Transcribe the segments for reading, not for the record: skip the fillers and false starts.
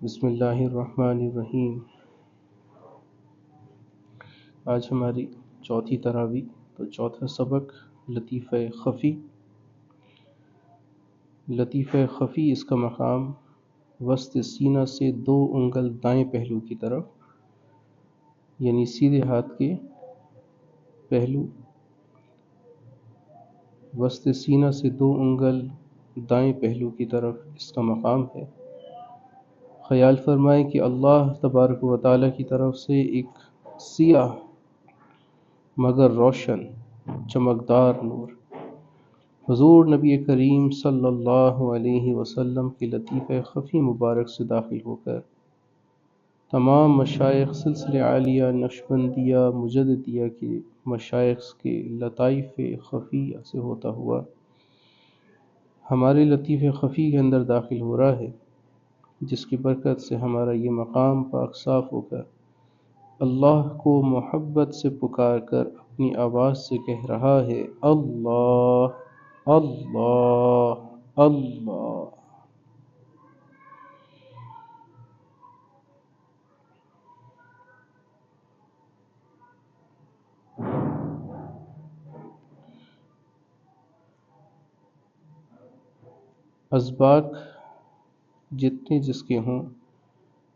بسم اللہ الرحمن الرحیم۔ آج ہماری چوتھی تراویح، تو چوتھا سبق لطیفہ خفی۔ لطیفہ خفی اس کا مقام وسط سینہ سے 2 انگل دائیں پہلو کی طرف، یعنی سیدھے ہاتھ کے پہلو وسط سینہ سے 2 انگل دائیں پہلو کی طرف اس کا مقام ہے۔ خیال فرمائیں کہ اللہ تبارک و تعالیٰ کی طرف سے ایک سیاہ مگر روشن چمکدار نور حضور نبی کریم صلی اللہ علیہ وسلم کے لطیفہ خفی مبارک سے داخل ہو کر تمام مشائخ سلسلہ عالیہ نقشبندیہ مجددیہ کے مشائخ کے لطائف خفیہ سے ہوتا ہوا ہمارے لطیفہ خفی کے اندر داخل ہو رہا ہے، جس کی برکت سے ہمارا یہ مقام پاک صاف ہو کر اللہ کو محبت سے پکار کر اپنی آواز سے کہہ رہا ہے، اللہ اللہ اللہ۔ اسباق جتنے جس کے ہوں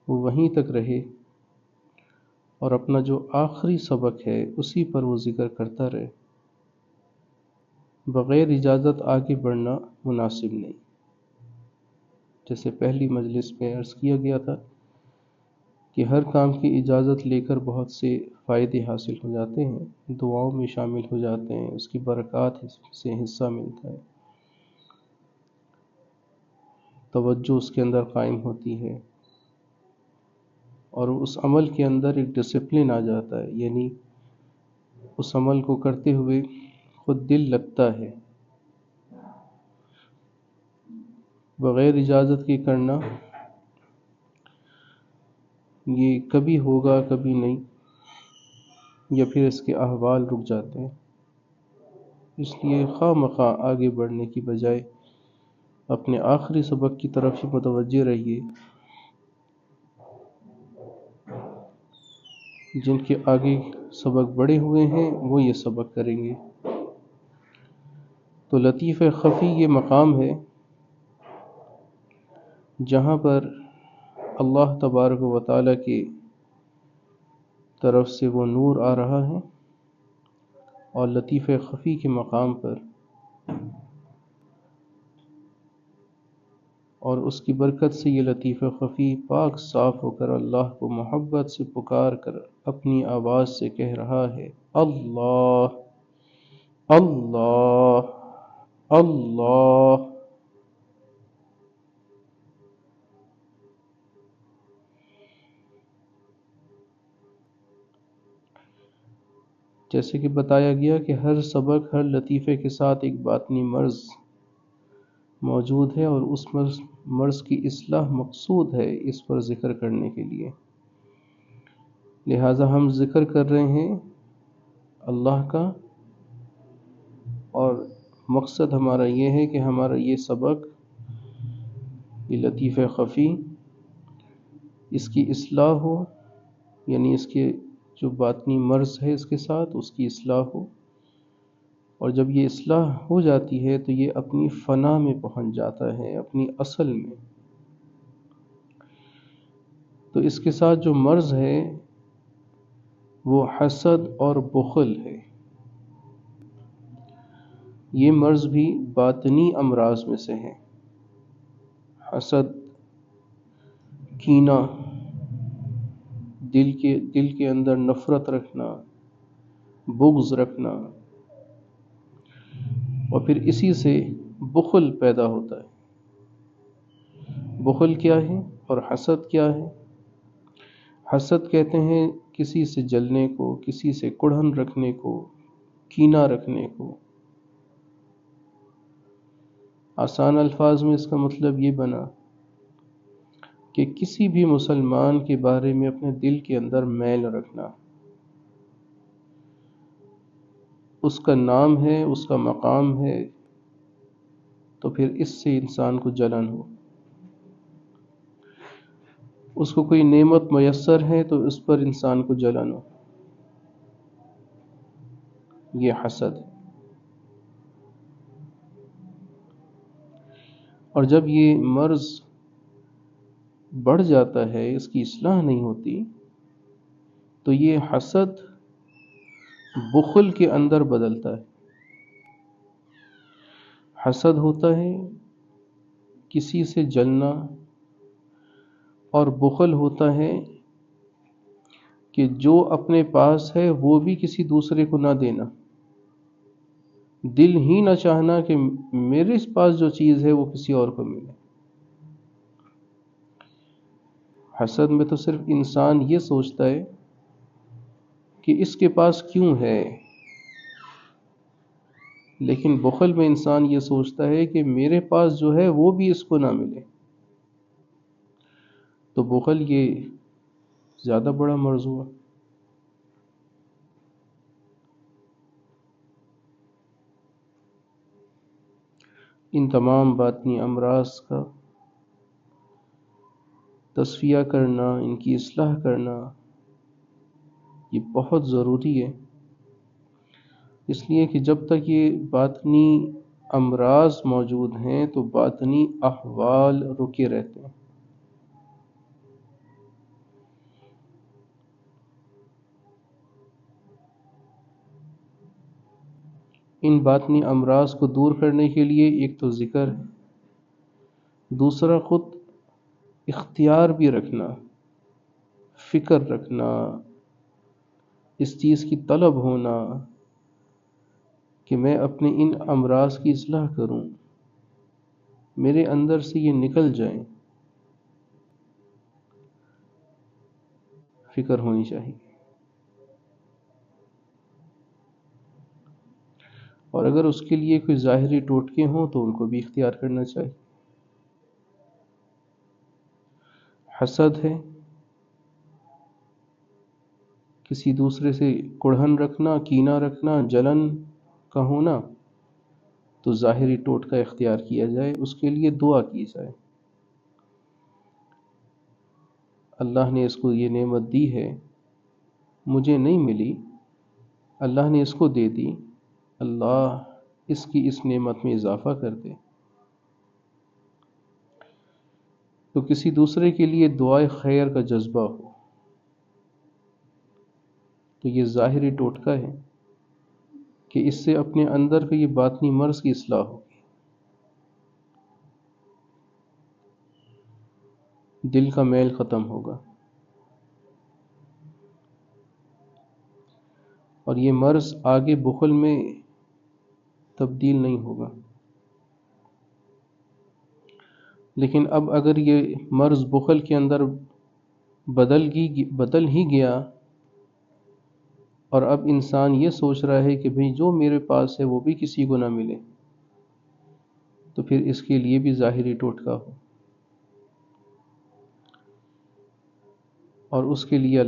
وہ وہیں تک رہے اور اپنا جو آخری سبق ہے اسی پر وہ ذکر کرتا رہے، بغیر اجازت آگے بڑھنا مناسب نہیں۔ جیسے پہلی مجلس میں عرض کیا گیا تھا کہ ہر کام کی اجازت لے کر بہت سے فائدے حاصل ہو جاتے ہیں، دعاؤں میں شامل ہو جاتے ہیں، اس کی برکات سے حصہ ملتا ہے، توجہ اس کے اندر قائم ہوتی ہے اور اس عمل کے اندر ایک ڈسپلن آ جاتا ہے، یعنی اس عمل کو کرتے ہوئے خود دل لگتا ہے۔ بغیر اجازت کے کرنا یہ کبھی ہوگا کبھی نہیں، یا پھر اس کے احوال رک جاتے ہیں۔ اس لیے خواہ مخواہ آگے بڑھنے کی بجائے اپنے آخری سبق کی طرف ہی متوجہ رہیے۔ جن کے آگے سبق بڑے ہوئے ہیں وہ یہ سبق کریں گے۔ تو لطیفہ خفی یہ مقام ہے جہاں پر اللہ تبارک و تعالیٰ کی طرف سے وہ نور آ رہا ہے، اور لطیفہ خفی کے مقام پر اور اس کی برکت سے یہ لطیفہ خفی پاک صاف ہو کر اللہ کو محبت سے پکار کر اپنی آواز سے کہہ رہا ہے، اللہ اللہ اللہ۔ جیسے کہ بتایا گیا کہ ہر سبق ہر لطیفے کے ساتھ ایک باطنی مرض موجود ہے، اور اس مرض کی اصلاح مقصود ہے اس پر ذکر کرنے کے لیے۔ لہٰذا ہم ذکر کر رہے ہیں اللہ کا، اور مقصد ہمارا یہ ہے کہ ہمارا یہ سبق، یہ لطیفہ خفی، اس کی اصلاح ہو، یعنی اس کے جو باطنی مرض ہے اس کے ساتھ اس کی اصلاح ہو، اور جب یہ اصلاح ہو جاتی ہے تو یہ اپنی فنا میں پہنچ جاتا ہے، اپنی اصل میں۔ تو اس کے ساتھ جو مرض ہے وہ حسد اور بخل ہے۔ یہ مرض بھی باطنی امراض میں سے ہے۔ حسد، کینہ، دل کے اندر نفرت رکھنا، بغض رکھنا، اور پھر اسی سے بخل پیدا ہوتا ہے۔ بخل کیا ہے اور حسد کیا ہے؟ حسد کہتے ہیں کسی سے جلنے کو، کسی سے کڑھن رکھنے کو، کینہ رکھنے کو۔ آسان الفاظ میں اس کا مطلب یہ بنا کہ کسی بھی مسلمان کے بارے میں اپنے دل کے اندر میل رکھنا، اس کا نام ہے، اس کا مقام ہے، تو پھر اس سے انسان کو جلن ہو۔ اس کو کوئی نعمت میسر ہے تو اس پر انسان کو جلن ہو، یہ حسد ہے۔ اور جب یہ مرض بڑھ جاتا ہے، اس کی اصلاح نہیں ہوتی، تو یہ حسد بخل کے اندر بدلتا ہے۔ حسد ہوتا ہے کسی سے جلنا، اور بخل ہوتا ہے کہ جو اپنے پاس ہے وہ بھی کسی دوسرے کو نہ دینا، دل ہی نہ چاہنا کہ میرے پاس جو چیز ہے وہ کسی اور کو ملے۔ حسد میں تو صرف انسان یہ سوچتا ہے کہ اس کے پاس کیوں ہے، لیکن بخل میں انسان یہ سوچتا ہے کہ میرے پاس جو ہے وہ بھی اس کو نہ ملے۔ تو بخل یہ زیادہ بڑا مرض ہوا۔ ان تمام باطنی امراض کا تصفیہ کرنا، ان کی اصلاح کرنا، یہ بہت ضروری ہے، اس لیے کہ جب تک یہ باطنی امراض موجود ہیں تو باطنی احوال رکے رہتے ہیں۔ ان باطنی امراض کو دور کرنے کے لیے ایک تو ذکر ہے، دوسرا خود اختیار بھی رکھنا، فکر رکھنا، اس چیز کی طلب ہونا کہ میں اپنے ان امراض کی اصلاح کروں، میرے اندر سے یہ نکل جائیں، فکر ہونی چاہیے۔ اور اگر اس کے لیے کوئی ظاہری ٹوٹکے ہوں تو ان کو بھی اختیار کرنا چاہیے۔ حسد ہے کسی دوسرے سے کڑھن رکھنا، کینہ رکھنا، جلن کا ہونا، تو ظاہری ٹوٹکا اختیار کیا جائے، اس کے لیے دعا کی جائے، اللہ نے اس کو یہ نعمت دی ہے، مجھے نہیں ملی، اللہ نے اس کو دے دی، اللہ اس کی اس نعمت میں اضافہ کر دے۔ تو کسی دوسرے کے لیے دعائے خیر کا جذبہ ہو، تو یہ ظاہری ٹوٹکا ہے کہ اس سے اپنے اندر کا یہ باطنی مرض کی اصلاح ہوگی، دل کا میل ختم ہوگا، اور یہ مرض آگے بخل میں تبدیل نہیں ہوگا۔ لیکن اب اگر یہ مرض بخل کے اندر بدل ہی گیا، اور اب انسان یہ سوچ رہا ہے کہ بھئی جو میرے پاس ہے وہ بھی کسی کو نہ ملے، تو پھر اس کے لیے بھی ظاہری ٹوٹکا ہو، اور اس کے لیے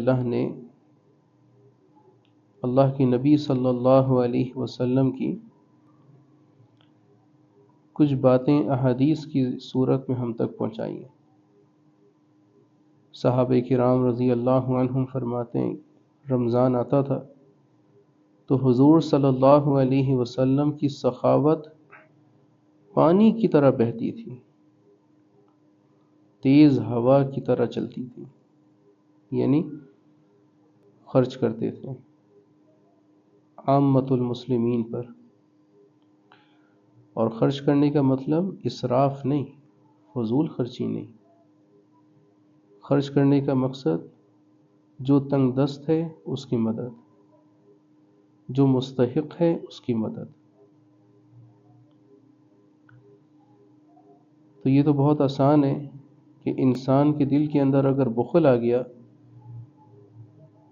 اللہ کے نبی صلی اللہ علیہ وسلم کی کچھ باتیں احادیث کی صورت میں ہم تک پہنچائی ہیں۔ صحابہ کرام رضی اللہ عنہم فرماتے ہیں، رمضان آتا تھا تو حضور صلی اللہ علیہ وسلم کی سخاوت پانی کی طرح بہتی تھی، تیز ہوا کی طرح چلتی تھی، یعنی خرچ کرتے تھے عامت المسلمین پر۔ اور خرچ کرنے کا مطلب اسراف نہیں، فضول خرچی نہیں، خرچ کرنے کا مقصد جو تنگ دست ہے اس کی مدد، جو مستحق ہے اس کی مدد۔ تو یہ تو بہت آسان ہے کہ انسان کے دل کے اندر اگر بخل آ گیا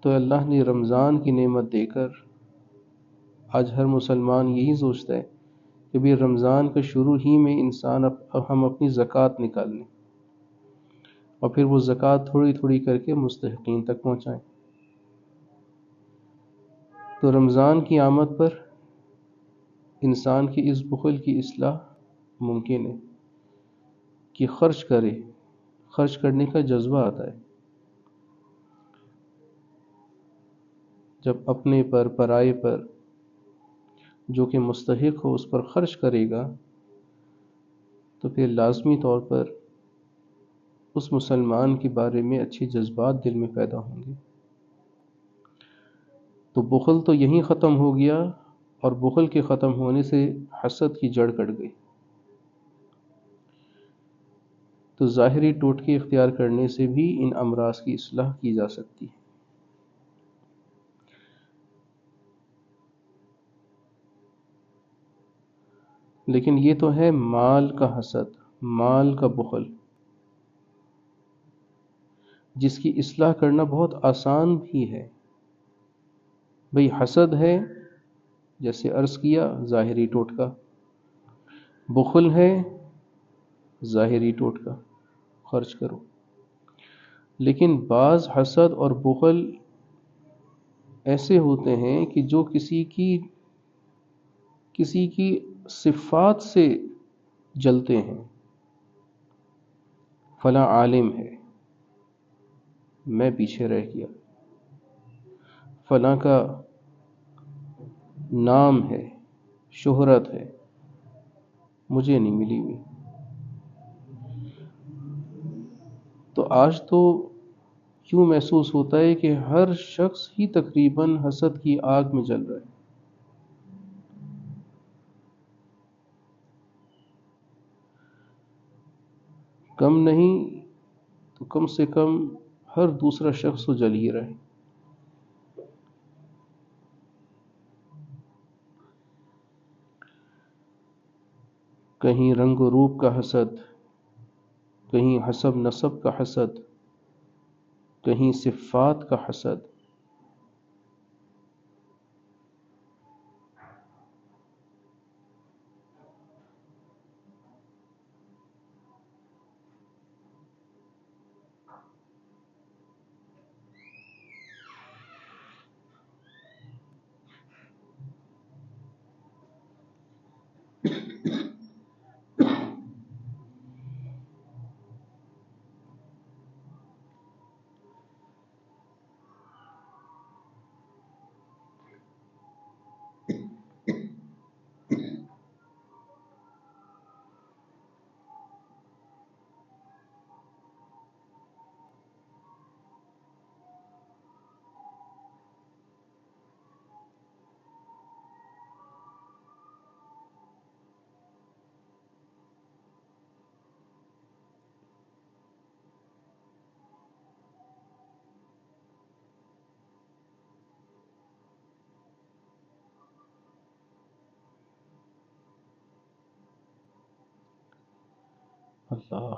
تو اللہ نے رمضان کی نعمت دے کر، آج ہر مسلمان یہی سوچتا ہے کہ بھی رمضان کے شروع ہی میں ہم اپنی زکوٰۃ نکال لیں، اور پھر وہ زکوٰۃ تھوڑی تھوڑی کر کے مستحقین تک پہنچائیں۔ تو رمضان کی آمد پر انسان کی اس بخل کی اصلاح ممکن ہے کہ خرچ کرے، خرچ کرنے کا جذبہ آتا ہے۔ جب اپنے پر پرائے پر جو کہ مستحق ہو اس پر خرچ کرے گا تو پھر لازمی طور پر اس مسلمان کے بارے میں اچھے جذبات دل میں پیدا ہوں گے۔ تو بخل تو یہیں ختم ہو گیا، اور بخل کے ختم ہونے سے حسد کی جڑ کٹ گئی۔ تو ظاہری ٹوٹکے اختیار کرنے سے بھی ان امراض کی اصلاح کی جا سکتی ہے۔ لیکن یہ تو ہے مال کا حسد، مال کا بخل، جس کی اصلاح کرنا بہت آسان بھی ہے۔ بھئی حسد ہے، جیسے عرض کیا، ظاہری ٹوٹکا، بخل ہے، ظاہری ٹوٹکا، خرچ کرو۔ لیکن بعض حسد اور بخل ایسے ہوتے ہیں کہ جو کسی کی صفات سے جلتے ہیں۔ فلاں عالم ہے، میں پیچھے رہ گیا، فلاں کا نام ہے، شہرت ہے، مجھے نہیں ملی ہوئی۔ تو آج تو یوں محسوس ہوتا ہے کہ ہر شخص ہی تقریباً حسد کی آگ میں جل رہا ہے۔ کم نہیں تو کم سے کم ہر دوسرا شخص تو جل ہی رہا ہے۔ کہیں رنگ و روپ کا حسد، کہیں حسب نسب کا حسد، کہیں صفات کا حسد۔ اللہ،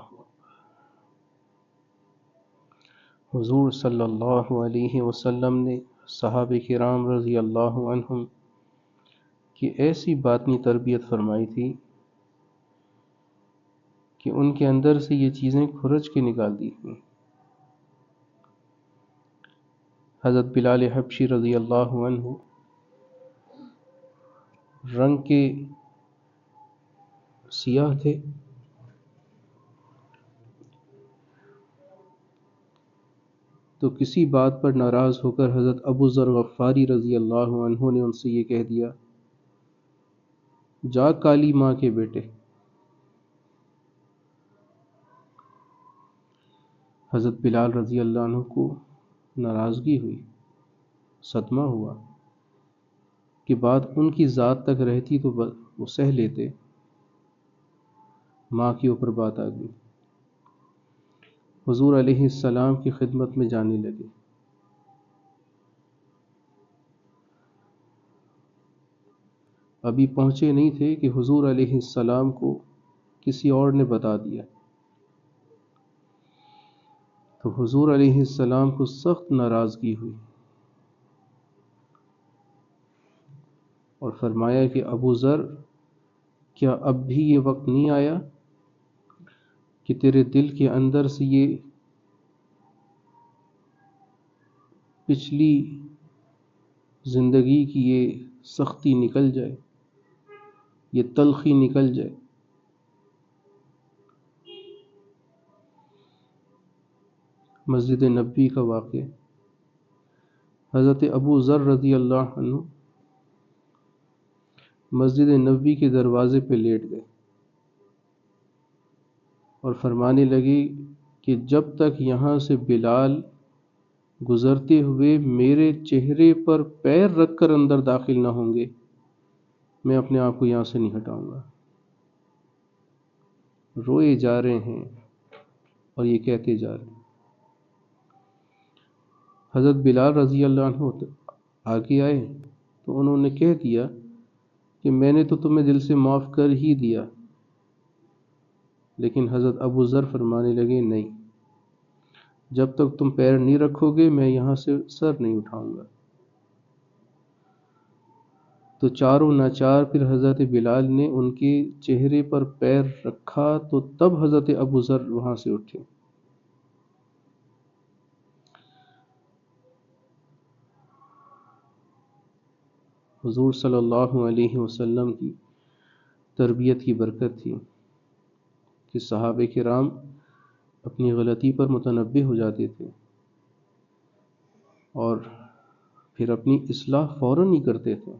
حضور صلی اللہ علیہ وسلم نے صحابہ کرام رضی اللہ عنہم کی ایسی باطنی تربیت فرمائی تھی کہ ان کے اندر سے یہ چیزیں کھرچ کے نکال دی تھیں۔ حضرت بلال حبشی رضی اللہ عنہ رنگ کے سیاہ تھے، تو کسی بات پر ناراض ہو کر حضرت ابو ذر غفاری رضی اللہ عنہ نے ان سے یہ کہہ دیا، جا کالی ماں کے بیٹے۔ حضرت بلال رضی اللہ عنہ کو ناراضگی ہوئی، صدمہ ہوا کہ بات ان کی ذات تک رہتی تو وہ سہ لیتے، ماں کے اوپر بات آ گئی۔ حضور علیہ السلام کی خدمت میں جانے لگے۔ ابھی پہنچے نہیں تھے کہ حضور علیہ السلام کو کسی اور نے بتا دیا، تو حضور علیہ السلام کو سخت ناراضگی ہوئی اور فرمایا کہ ابو ذر، کیا اب بھی یہ وقت نہیں آیا کہ تیرے دل کے اندر سے یہ پچھلی زندگی کی یہ سختی نکل جائے، یہ تلخی نکل جائے؟ مسجد نبوی کا واقعہ، حضرت ابو ذر رضی اللہ عنہ مسجد نبوی کے دروازے پہ لیٹ گئے اور فرمانے لگے کہ جب تک یہاں سے بلال گزرتے ہوئے میرے چہرے پر پیر رکھ کر اندر داخل نہ ہوں گے میں اپنے آپ کو یہاں سے نہیں ہٹاؤں گا۔ روئے جا رہے ہیں اور یہ کہتے جا رہے ہیں۔ حضرت بلال رضی اللہ عنہ آگے آئے تو انہوں نے کہہ دیا کہ میں نے تو تمہیں دل سے معاف کر ہی دیا، لیکن حضرت ابو ذر فرمانے لگے نہیں، جب تک تم پیر نہیں رکھو گے میں یہاں سے سر نہیں اٹھاؤں گا۔ تو چاروں ناچار پھر حضرت بلال نے ان کے چہرے پر پیر رکھا تو تب حضرت ابو ذر وہاں سے اٹھے۔ حضور صلی اللہ علیہ وسلم کی تربیت کی برکت تھی کہ صحابہ کرام اپنی غلطی پر متنبہ ہو جاتے تھے اور پھر اپنی اصلاح فوراً ہی کرتے تھے۔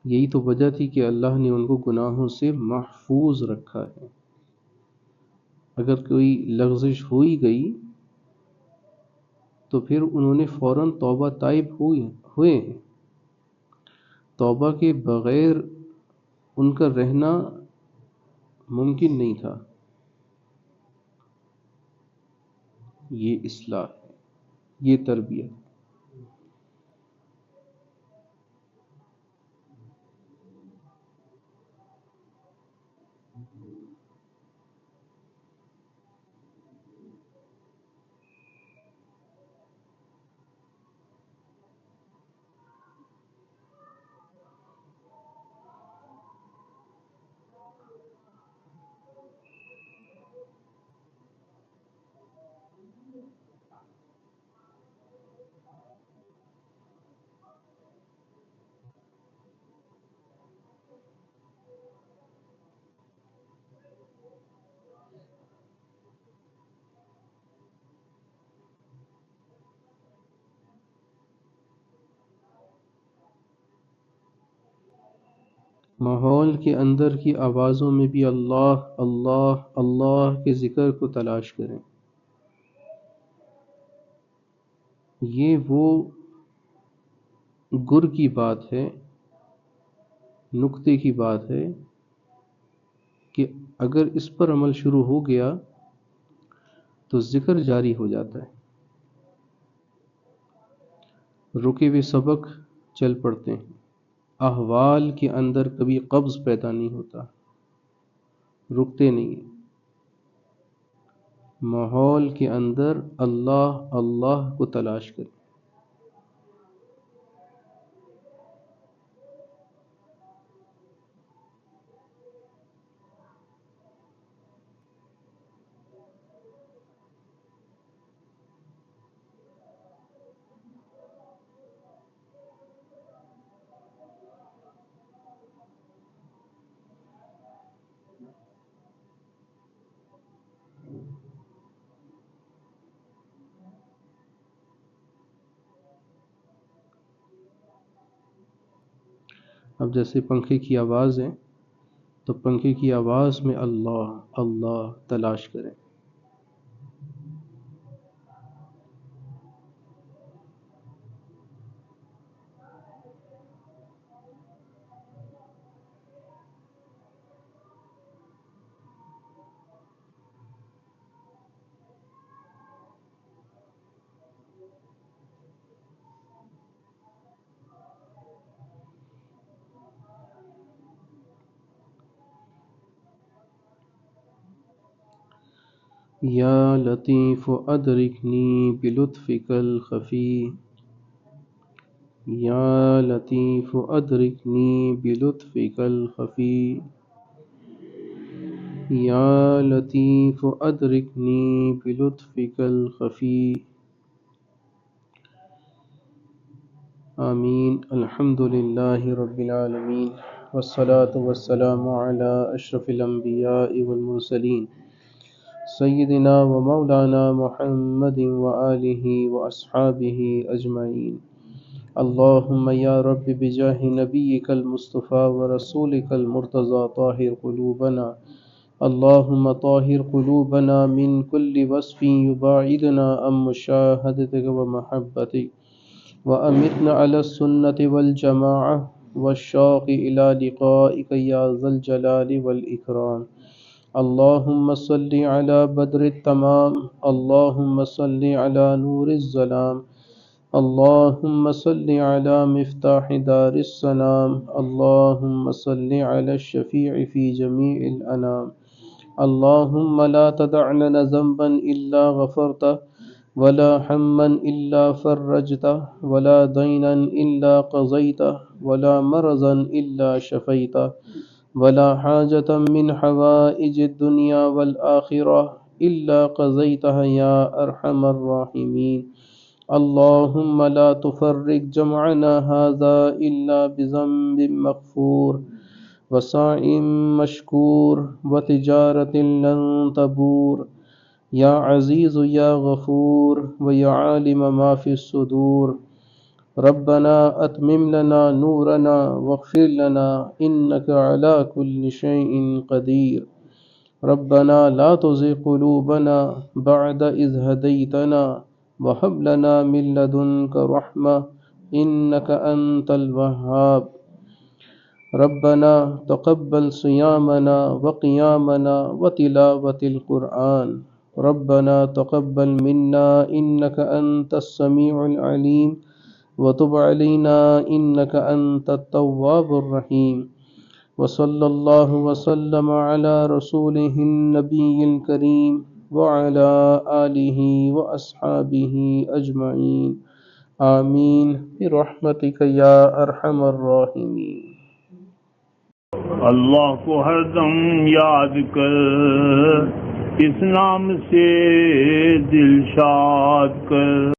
یہی تو وجہ تھی کہ اللہ نے ان کو گناہوں سے محفوظ رکھا ہے۔ اگر کوئی لغزش ہو ہی گئی تو پھر انہوں نے فوراً توبہ تائب ہوئے ہیں۔ توبہ کے بغیر ان کا رہنا ممکن نہیں تھا۔ یہ اصلاح ہے، یہ تربیت۔ ماحول کے اندر کی آوازوں میں بھی اللہ اللہ اللہ کے ذکر کو تلاش کریں۔ یہ وہ گر کی بات ہے، نکتے کی بات ہے کہ اگر اس پر عمل شروع ہو گیا تو ذکر جاری ہو جاتا ہے، رکے ہوئے سبق چل پڑتے ہیں۔ احوال کے اندر کبھی قبض پیدا نہیں ہوتا، رکتے نہیں۔ ماحول کے اندر اللہ اللہ کو تلاش کریں۔ اب جیسے پنکھے کی آواز ہے تو پنکھے کی آواز میں اللہ اللہ تلاش کریں۔ یا لطیف ادرکنی بلطفک الخفی، یا لطیف ادرکنی بلطفک الخفی، یا لطیف ادرکنی بلطفک الخفی۔ آمین۔ الحمد للہ رب العالمین، والصلاة والسلام علی اشرف الانبیاء والمرسلین، سيدنا ومولانا محمد وآله وأصحابه أجمعين. اللهم يا رب بجاه نبيك المصطفى ورسولك المرتضى طاهر قلوبنا. اللهم طاهر قلوبنا من كل وصف يباعدنا عن مشاهدتك ومحبتك، وأمتنا على السنة والجماعة والشوق إلى لقائك يا ذا الجلال والإكرام. اللهم صل على بدر التمام، اللهم صل على نور الظلام، اللهم صل على مفتاح دار السلام، اللهم صل على الشفيع في جميع الأنام. اللهم لا تدع لنا ذنبا إلا غفرته، ولا هما إلا فرجته، ولا دينا إلا قضيته، ولا مرضا إلا شفيته، ولا حاجة من حوائج الدنيا والآخرة إلا قضيتها يا أرحم الراحمين. اللهم لا تفرق جمعنا هذا إلا بذنب مغفور، وسعي مشكور، وتجارة لن تبور. يا عزيز يا غفور، ويا عالم ما في الصدور. ربنا أتمم لنا نورنا واغفر لنا إنك على كل شيء قدير. ربنا لا تزغ قلوبنا بعد إذ هديتنا وهب لنا من لدنك رحمة إنك أنت الوهاب. ربنا تقبل صيامنا وقيامنا وتلاوة القرآن. ربنا تقبل منا إنك أنت السميع العليم وتب علينا إنك أنت التواب الرحيم. وصلى الله وسلم على رسوله النبي الكريم وعلى آله وأصحابه أجمعين. آمين برحمتك يا أرحم الراحمين. اللہ کو ہر دم یاد کر، اس نام سے دل شاد کر۔